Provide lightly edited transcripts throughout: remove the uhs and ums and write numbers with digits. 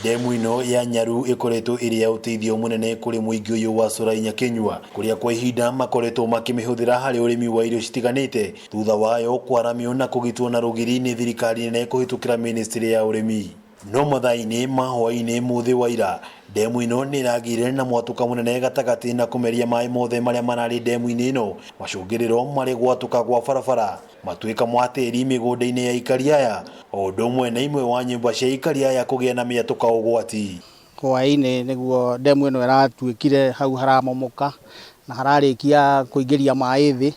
Demu ino ya Nyaru ikoretwo iri ya uteithio munene kuri muingi uyu wa Surai Nyakenyua kuria kwa ihinda makoretwo makimihuthira hari urimi wa irio citiganite thutha wayo kwaramio na kugitwo na rugiri ni thirikari nene kuhitukira ministry ya urimi. No mathaini mahwaini muthi wa ira demu ino ni ragire na mwatuka munene gatagati na kumeria mai mothe maria marari demu ino macungiriro mari gwatuka gwa barabara matuika mwatiri migunda-ini ya ikari aya o ndomwe na imwe wa nyumba cia ikari aya kugia na miatuka ugwati kwa-ini niguo demu ino iratuikire hau haramomoka na hararikia kuingiria mai thi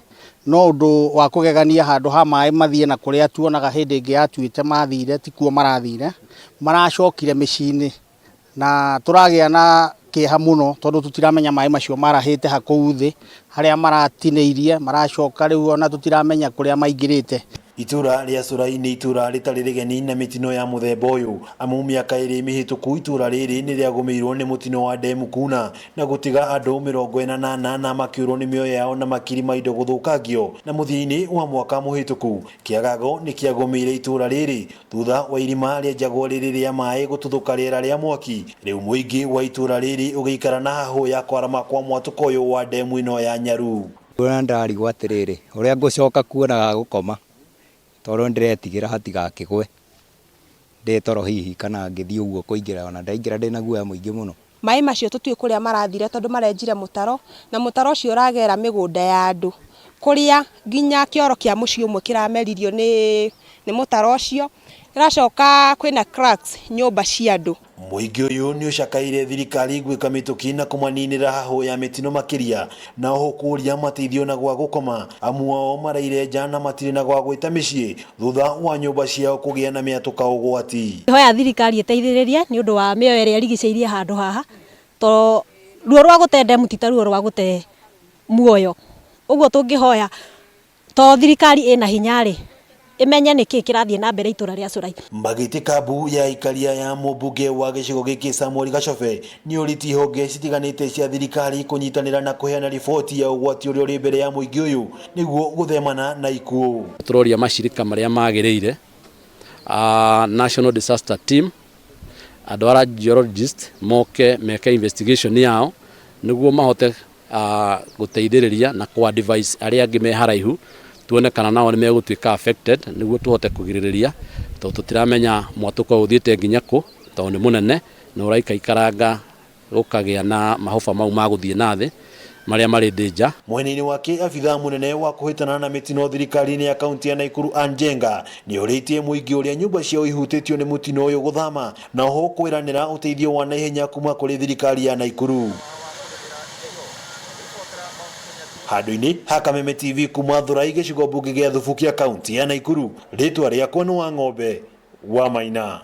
no undu wa kugegania handu ha mai mathie na kuria tuonaga hindi ingi atuite mathire tikuo marathire maracokire micini na turagia na kiha muno tondu tutiramenya mai macio marahite hakuu thi haria maratineirie maracoka riu ona tutiramenya kuria maingirite. Itura ria Surai ni itura ritari rigeni na mitino ya muthemba uyu amu miaka iri mihituku itura riri ni riagumirwo ni mutino wa demu kuna na gutiga andu 48 na makiurwo ni mioyo yao na makiri maindo guthukangio na muthini wa mwaka muhituku. Kiagago ni kiagumire itura riri thutha wa irima ria njagwa riri ria mai gututhuka riera ria mwaki. Riu muingi wa itura riri ugiikara na hahu ya kwarama kwa mwatuko uyu wa demu ino ya Nyaru. Ndarigwo atiriri uria ngucoka kuonaga gukoma toro ndiretigira hatigakigwe ndetoro hihi kana ngithii uguo kuingira ona ndaingira ndina guoya muingi muno. Mai macio tutui kuria marathire tondu marenjire mutaro na mutaro ucio uragera migunda ya andu kuria nginya kioro kia muci umwe kirameririo ni mutaro ucio iracoka kwina cracks nyumba cia andu. Muingi uyu ni ucakaire thirikari gwika mituki na kumaninira hahu ya mitino makiria na oho kuria mateithio na gwa gukoma amu ao maraire jana matiri na gwa gwita micii thutha wa nyumba ciao kugia na miatuka ugwati. Hoya thirikari iteithiririe ni undu wa mioyo iria rigiceirie handu haha to ruo rwa gutende mutita ruo rwa gute muoyo uguo tungihoya to thirikari ina hinyari imenya niki kirathie na mbere itura ria Surai. Mbagiti kabu ya ikaria ya mubunge wa gicigo giki Samuel Gachobe ni uriti honge citiganite cia thirikari kunyitanira na kuheana riboti ya ugwati uria uri mbere ya muingi uyu niguo guthemana na ikuo. Turoria mashirika maria magiriire National Disaster Team adwara geologist moke meke investigation yao niguo mahote guteithiriria na kwa device aria angi me haraihu tuone kana nao ni megutuika affected niguo tuhote kugiririria to tutiramenya mwatuko uthiite nginya ku to ni munene na uraika ikaranga ukagia na mahofa mau maguthie nathi maria mari danger. Mwenini wake afitha munene wa kuhitana na mitino thirikari-ini ya kaunti ya Nakuru Anjenga ni uritie muingi uria nyumba ciao ihutitio ni mutino uyu guthama na oho kwiranira uteithio wa naihenya kuma kuri thirikari ya Nakuru. Handu-ini ha Kameme TV kuma Thurai gicigo bunge gia Thubukia kaunti ya Nakuru ritwa riakwa ni Wang'ombe wa Maina.